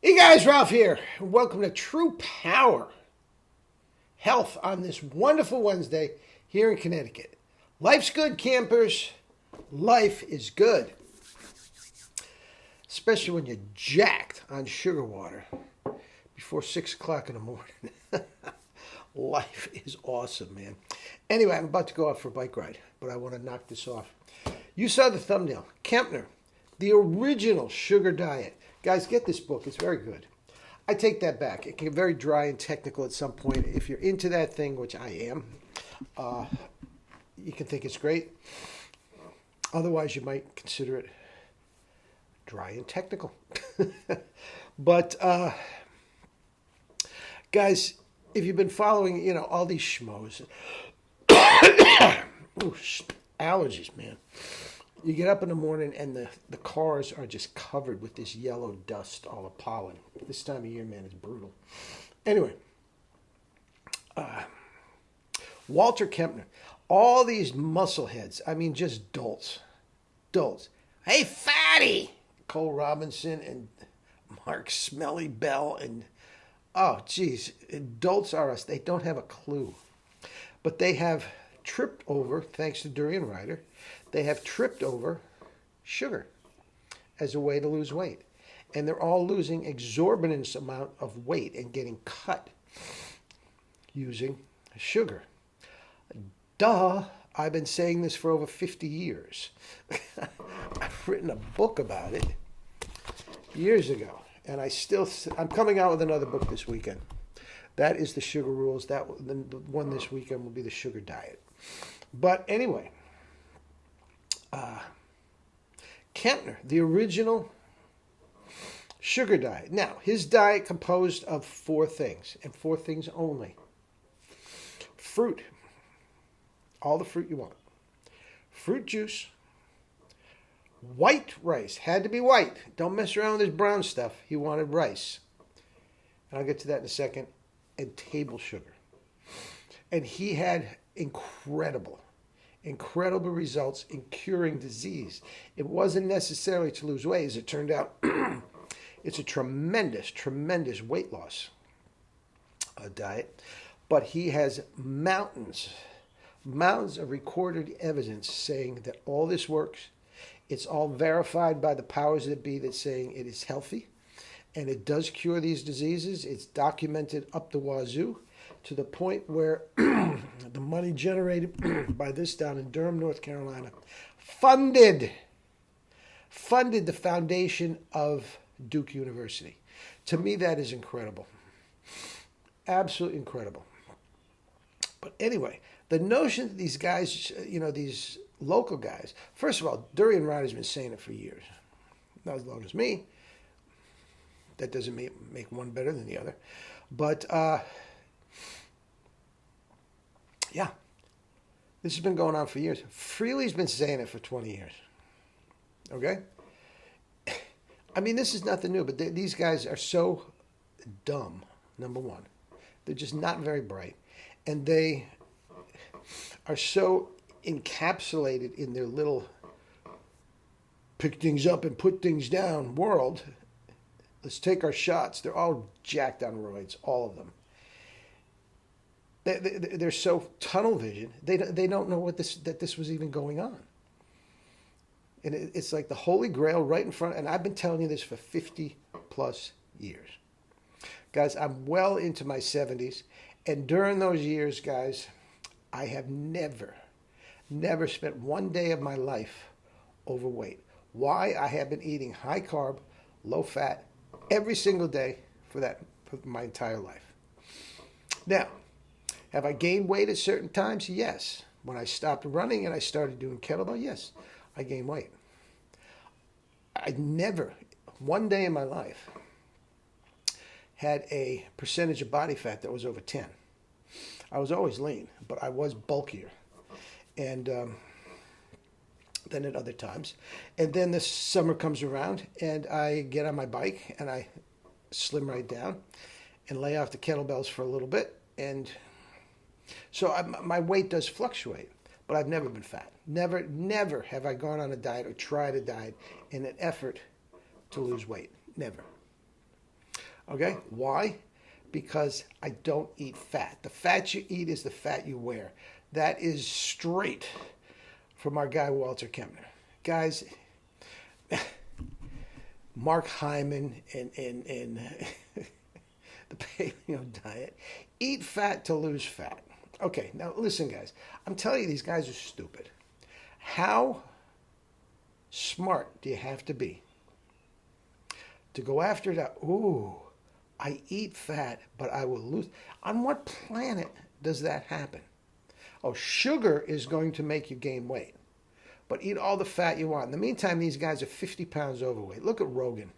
Hey guys, Ralph here. Welcome to True Power Health on this wonderful Wednesday here in Connecticut. Life's good, campers. Life is good. Especially when you're jacked on sugar water before 6 o'clock in the morning. Life is awesome, man. Anyway, I'm about to go out for a bike ride, but I want to knock this off. You saw the thumbnail. KEMPNER, the original sugar diet. Guys, get this book. It's very good. I take that back. It can get very dry and technical at some point. If you're into that thing, which I am, you can think it's great. Otherwise, you might consider it dry and technical. But, guys, if you've been following, all these schmoes, ooh, allergies, man. You get up in the morning and the cars are just covered with this yellow dust, all of pollen. This time of year, man, it's brutal. Anyway, Walter Kempner, all these muscle heads, I mean, just dolts. Dolts. Hey, fatty! Cole Robinson and Mark Smelly Bell and, oh, geez, dolts are us. They don't have a clue. But they have tripped over, thanks to Durian Ryder, they have tripped over sugar as a way to lose weight. And they're all losing exorbitant amount of weight and getting cut using sugar. Duh, I've been saying this for over 50 years. I've written a book about it years ago. And I'm coming out with another book this weekend. That is the Sugar Rules. The one this weekend will be the Sugar Diet. But anyway, Kempner, the original sugar diet. Now, his diet composed of 4 things, and 4 things only. Fruit, all the fruit you want. Fruit juice, white rice, had to be white. Don't mess around with this brown stuff. He wanted rice. And I'll get to that in a second. And table sugar. And he had incredible results in curing disease. It wasn't necessarily to lose weight. As it turned out, it's a tremendous weight loss diet. But he has mountains of recorded evidence saying that all this works. It's all verified by the powers that be that's saying it is healthy. And it does cure these diseases. It's documented up the wazoo to the point where the money generated by this down in Durham, North Carolina, funded the foundation of Duke University. To me, that is incredible. Absolutely incredible. But anyway, the notion that these guys, these local guys, first of all, Durian Ryder's been saying it for years. Not as long as me. That doesn't make one better than the other. But, yeah, this has been going on for years. Freely's been saying it for 20 years. Okay? I mean, this is nothing new, but these guys are so dumb, number one. They're just not very bright. And they are so encapsulated in their little pick things up and put things down world. Let's take our shots. They're all jacked on roids, all of them. They're so tunnel vision. They don't know that this was even going on. And it's like the Holy Grail right in front. And I've been telling you this for 50 plus years. Guys, I'm well into my 70s. And during those years, guys, I have never spent one day of my life overweight. Why? I have been eating high carb, low fat, every single day for my entire life. Now, have I gained weight at certain times? Yes. When I stopped running and I started doing kettlebell, yes, I gained weight. I never, one day in my life, had a percentage of body fat that was over 10. I was always lean, but I was bulkier. And than at other times. And then the summer comes around and I get on my bike and I slim right down and lay off the kettlebells for a little bit. And so my weight does fluctuate, but I've never been fat. Never have I gone on a diet or tried a diet in an effort to lose weight. Never. Okay? Why? Because I don't eat fat. The fat you eat is the fat you wear. That is straight from our guy Walter Kempner. Guys, Mark Hyman and the paleo diet. Eat fat to lose fat. Okay, now listen, guys. I'm telling you, these guys are stupid. How smart do you have to be to go after that? Ooh, I eat fat, but I will lose. On what planet does that happen? Oh, sugar is going to make you gain weight, but eat all the fat you want. In the meantime, these guys are 50 pounds overweight. Look at Rogan.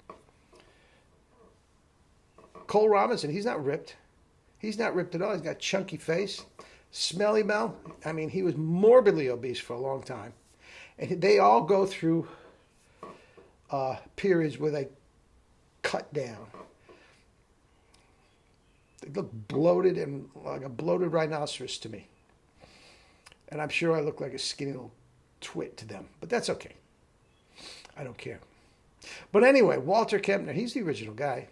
Cole Robinson, he's not ripped. He's not ripped at all. He's got a chunky face. Smelly Mel, I mean, he was morbidly obese for a long time. And they all go through periods where they cut down. They look bloated and like a bloated rhinoceros to me. And I'm sure I look like a skinny little twit to them. But that's okay. I don't care. But anyway, Walter Kempner, he's the original guy.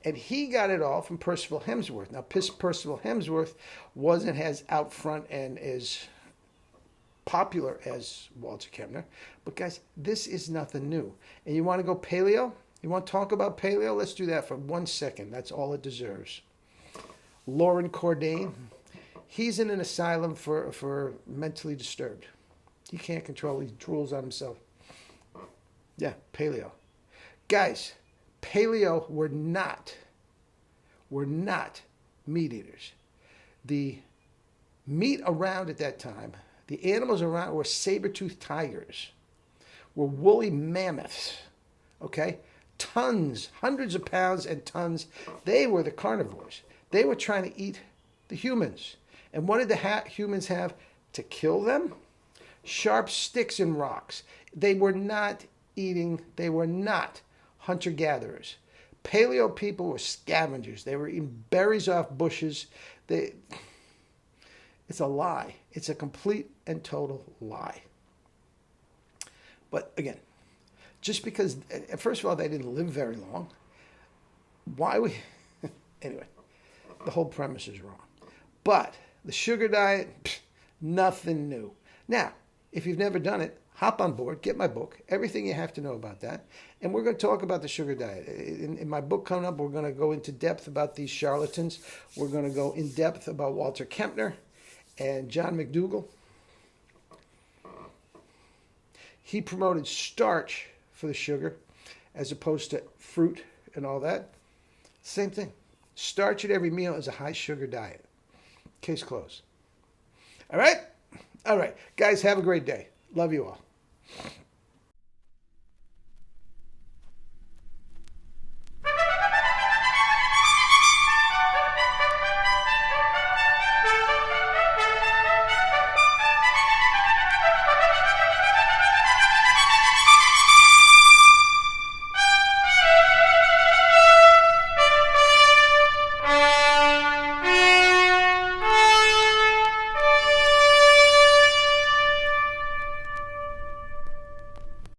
And he got it all from Percival Hemsworth. Now, Percival Hemsworth wasn't as out front and as popular as Walter Kempner. But guys, this is nothing new. And you want to go paleo? You want to talk about paleo? Let's do that for 1 second. That's all it deserves. Lauren Cordain, he's in an asylum for mentally disturbed. He can't control. He drools on himself. Yeah, paleo. Guys, paleo were not meat eaters. The meat around at that time, the animals around were saber-toothed tigers, were woolly mammoths, okay? Tons, hundreds of pounds and tons. They were the carnivores. They were trying to eat the humans. And what did the humans have to kill them? Sharp sticks and rocks. They were not hunter-gatherers. Paleo people were scavengers. They were eating berries off bushes. It's a lie. It's a complete and total lie. But again, just because, first of all, they didn't live very long. Anyway, the whole premise is wrong. But the sugar diet, nothing new. Now, if you've never done it, hop on board, get my book, everything you have to know about that. And we're going to talk about the sugar diet. In my book coming up, we're going to go into depth about these charlatans. We're going to go in depth about Walter Kempner and John McDougall. He promoted starch for the sugar as opposed to fruit and all that. Same thing. Starch at every meal is a high sugar diet. Case closed. All right? All right. Guys, have a great day. Love you all.